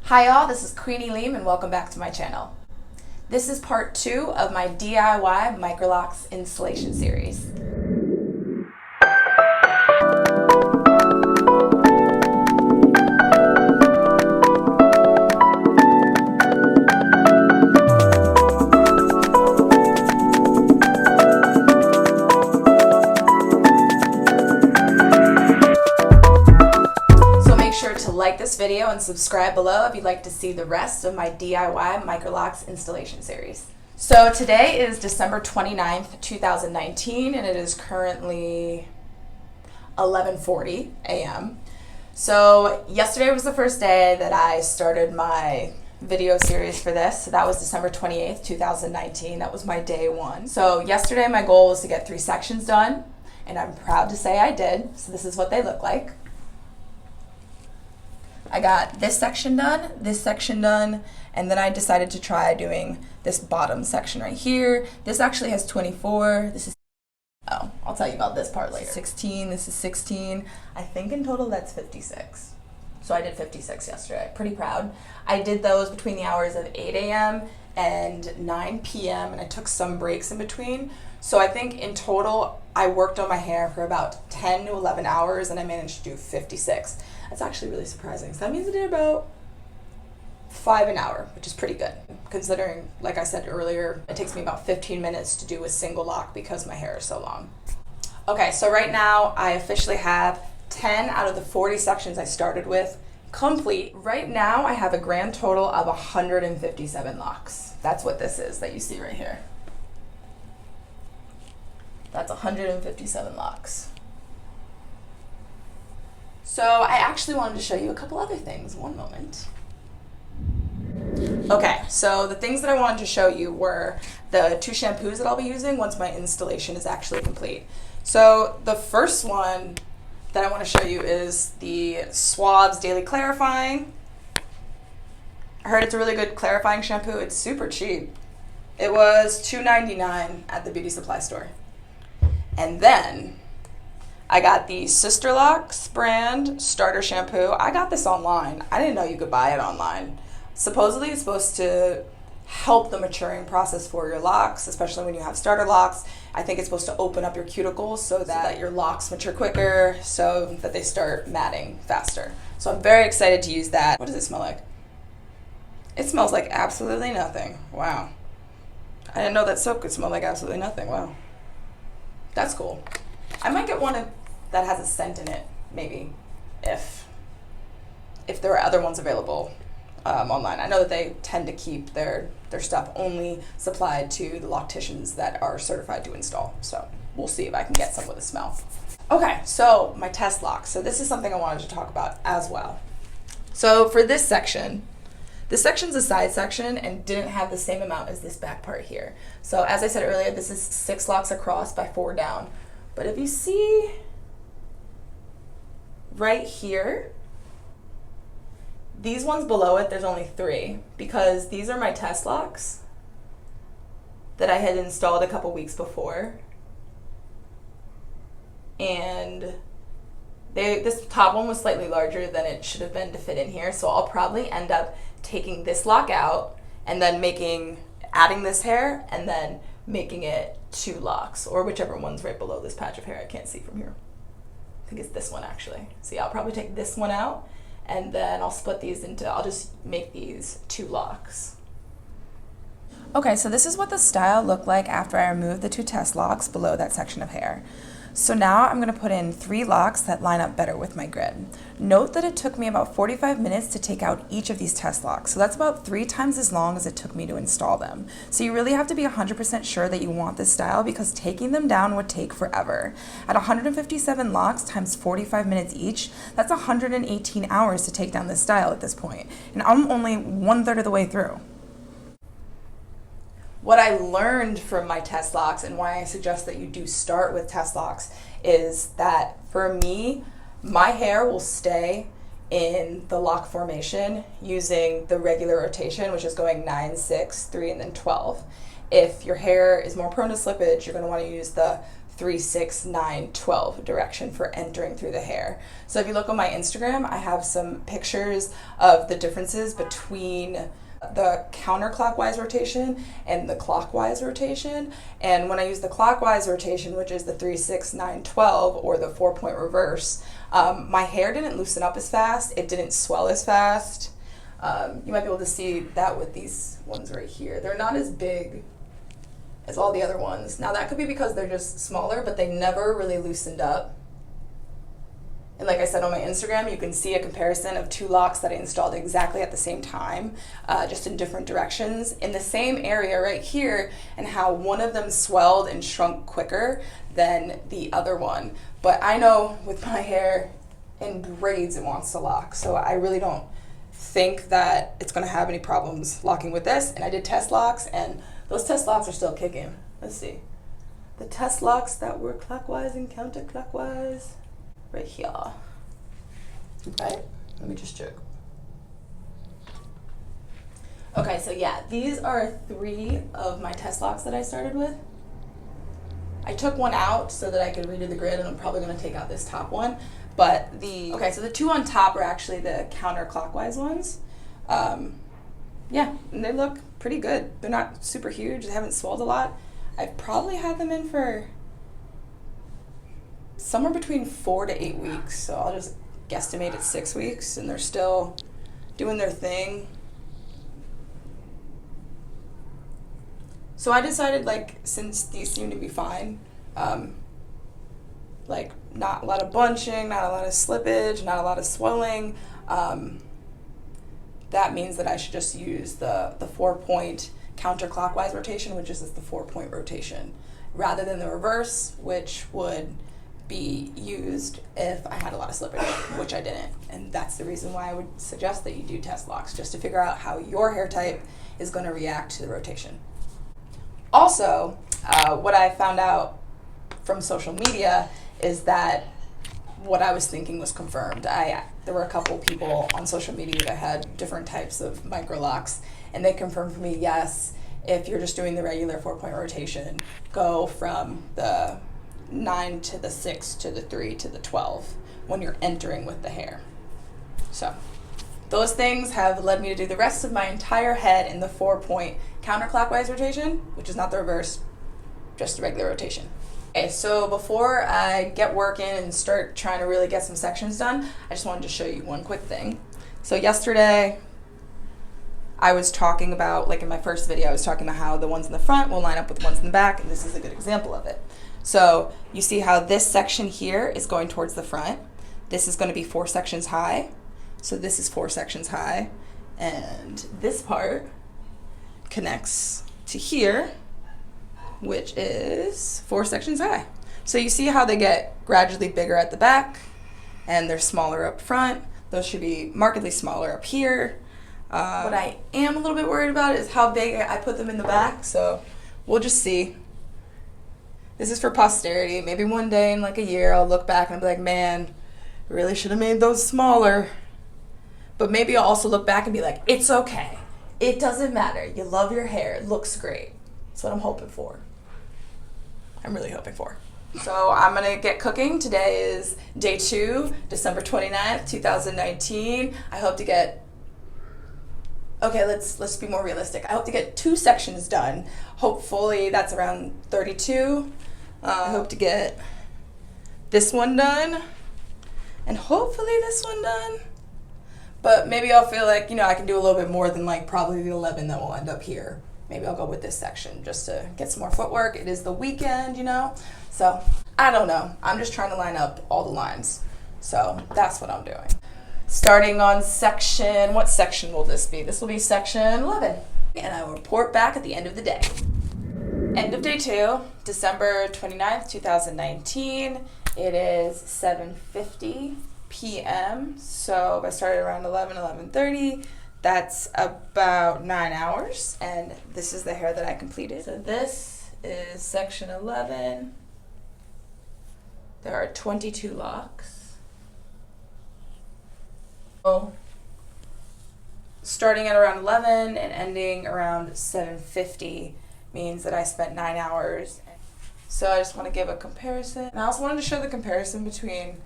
Hi y'all, this is Queenie Leem and welcome back to my channel. This is part 2 of my DIY MICROLOCS installation series. Like this video and subscribe below if you'd like to see the rest of my DIY MICROLOCS installation series. So today is December 29th, 2019, and it is currently 11:40 a.m. So yesterday was the first day that I started my video series for this. So that was December 28th, 2019. That was my day 1. So yesterday my goal was to get 3 sections done, and I'm proud to say I did. So this is what they look like. I got this section done, and then I decided to try doing this bottom section right here. This actually has 24. This is, oh, I'll tell you about this part later. 16, this is 16. I think in total that's 56. So I did 56 yesterday, pretty proud. I did those between the hours of 8 a.m. and 9 p.m. and I took some breaks in between. So I think in total, I worked on my hair for about 10 to 11 hours and I managed to do 56. That's actually really surprising. So that means I did about 5 an hour, which is pretty good. Considering, like I said earlier, it takes me about 15 minutes to do a single lock because my hair is so long. Okay, so right now I officially have 10 out of the 40 sections I started with complete. Right now I have a grand total of 157 locks. That's what this is that you see right here. That's 157 locks. So I actually wanted to show you a couple other things. One moment. Okay, so the things that I wanted to show you were the 2 shampoos that I'll be using once my installation is actually complete. So the first one that I want to show you is the Suave's Daily Clarifying. I heard it's a really good clarifying shampoo. It's super cheap. It was $2.99 at the beauty supply store. And then I got the Locs brand starter shampoo. I got this online. I didn't know you could buy it online. Supposedly it's supposed to help the maturing process for your locks, especially when you have starter locks. I think it's supposed to open up your cuticles so that your locks mature quicker, so that they start matting faster. So I'm very excited to use that. What does it smell like? It smells like absolutely nothing. Wow. I didn't know that soap could smell like absolutely nothing. Wow. That's cool. I might get one that has a scent in it, maybe, if there are other ones available online. I know that they tend to keep their stuff only supplied to the locticians that are certified to install. So we'll see if I can get some with a smell. Okay, so my test locks. So this is something I wanted to talk about as well. So for this section's a side section and didn't have the same amount as this back part here. So as I said earlier, this is 6 locks across by 4 down. But if you see right here, these ones below it, there's only 3 because these are my test locks that I had installed a couple weeks before. And this top one was slightly larger than it should have been to fit in here, so I'll probably end up taking this lock out and then adding this hair and then making it 2 locks, or whichever one's right below this patch of hair. I can't see from here. I think it's this one actually. So yeah, I'll probably take this one out and then I'll split these I'll just make these 2 locks. Okay, so this is what the style looked like after I removed the 2 test locks below that section of hair. So now I'm going to put in 3 locks that line up better with my grid. Note that it took me about 45 minutes to take out each of these test locks, so that's about 3 times as long as it took me to install them. So you really have to be 100% sure that you want this style because taking them down would take forever. At 157 locks times 45 minutes each, that's 118 hours to take down this style at this point, and I'm only 1/3 of the way through. What I learned from my test locks and why I suggest that you do start with test locks is that for me, my hair will stay in the lock formation using the regular rotation, which is going 9, 6, 3, and then 12. If your hair is more prone to slippage, you're going to want to use the 3, 6, 9, 12 direction for entering through the hair. So if you look on my Instagram, I have some pictures of the differences between the counterclockwise rotation and the clockwise rotation. And when I use the clockwise rotation, which is the 3, 6, 9, 12, or the 4-point reverse, my hair didn't loosen up as fast. It didn't swell as fast. You might be able to see that with these ones right here. They're not as big as all the other ones. Now that could be because they're just smaller, but they never really loosened up. And like I said on my Instagram, you can see a comparison of 2 locks that I installed exactly at the same time, just in different directions, in the same area right here, and how one of them swelled and shrunk quicker than the other one. But I know with my hair in braids, it wants to lock, so I really don't think that it's gonna have any problems locking with this. And I did test locks, and those test locks are still kicking. Let's see. The test locks that were clockwise and counterclockwise. Right here. Right? Let me just check. Okay, so yeah, these are 3 of my test locks that I started with. I took one out so that I could redo the grid, and I'm probably going to take out this top one. But okay, so the 2 on top are actually the counterclockwise ones. Yeah, and they look pretty good. They're not super huge. They haven't swelled a lot. I've probably had them in for somewhere between 4 to 8 weeks, so I'll just guesstimate at 6 weeks, and they're still doing their thing. So I decided, like, since these seem to be fine, like not a lot of bunching, not a lot of slippage, not a lot of swelling, that means that I should just use the 4-point counterclockwise rotation, which is the 4-point rotation, rather than the reverse, which would be used if I had a lot of slippage, which I didn't. And that's the reason why I would suggest that you do test locks, just to figure out how your hair type is going to react to the rotation. Also, what I found out from social media is that what I was thinking was confirmed. There were a couple people on social media that had different types of MICROLOCS, and they confirmed for me, yes, if you're just doing the regular 4-point rotation, go from the 9 to the 6 to the 3 to the 12 when you're entering with the hair. So those things have led me to do the rest of my entire head in the 4-point counterclockwise rotation, which is not the reverse, just the regular rotation. Okay, so before I get working and start trying to really get some sections done, I just wanted to show you one quick thing. So yesterday, I was talking about, like in my first video, I was talking about how the ones in the front will line up with the ones in the back, and this is a good example of it. So you see how this section here is going towards the front. This is going to be 4 sections high. So this is 4 sections high. And this part connects to here, which is 4 sections high. So you see how they get gradually bigger at the back and they're smaller up front. Those should be markedly smaller up here. What I am a little bit worried about is how big I put them in the back. So we'll just see. This is for posterity. Maybe one day in like a year I'll look back and I'll be like, man, really should have made those smaller. But maybe I'll also look back and be like, it's okay. It doesn't matter. You love your hair. It looks great. That's what I'm hoping for. I'm really hoping for. So I'm going to get cooking. Today is day 2, December 29th, 2019. I hope to get... Okay, let's be more realistic. I hope to get 2 sections done. Hopefully that's around 32. I hope to get this one done, and hopefully this one done. But maybe I'll feel like, I can do a little bit more than like probably the 11 that will end up here. Maybe I'll go with this section just to get some more footwork. It is the weekend, So I don't know. I'm just trying to line up all the lines. So that's what I'm doing. Starting on section, what section will this be? This will be section 11. And I will report back at the end of the day. End of day 2, December 29th, 2019. It is 7:50 p.m. So if I started around 11:30, that's about 9 hours. And this is the hair that I completed. So this is section 11. There are 22 locks. So starting at around 11 and ending around 7:50 means that I spent 9 hours. So I just want to give a comparison. And I also wanted to show the comparison between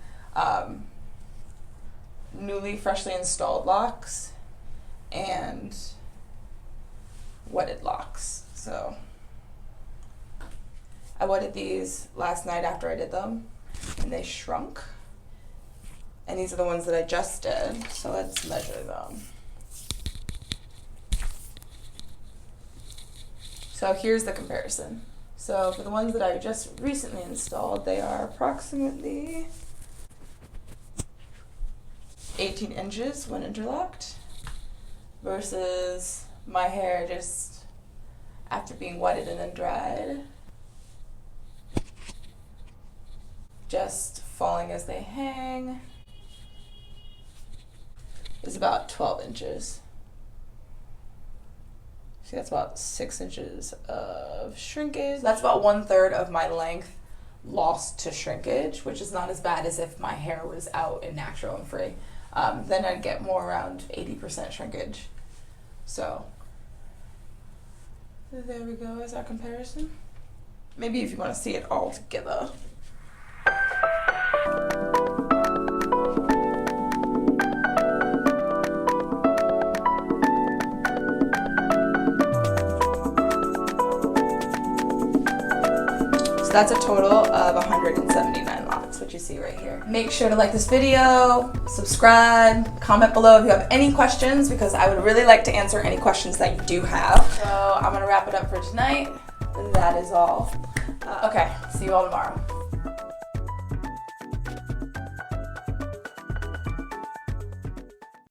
freshly installed locks and wetted locks. So I wetted these last night after I did them, and they shrunk. And these are the ones that I just did. So let's measure them. So here's the comparison. So for the ones that I just recently installed, they are approximately 18 inches when interlocked versus my hair just after being wetted and then dried, just falling as they hang, is about 12 inches. See, that's about 6 inches of shrinkage. That's about 1/3 of my length lost to shrinkage, which is not as bad as if my hair was out and natural and free. Then I'd get more around 80% shrinkage. So there we go as our comparison. Maybe if you want to see it all together. So that's a total of 179 locks, which you see right here. Make sure to like this video, subscribe, comment below if you have any questions, because I would really like to answer any questions that you do have. So I'm gonna wrap it up for tonight. That is all. Okay, see you all tomorrow.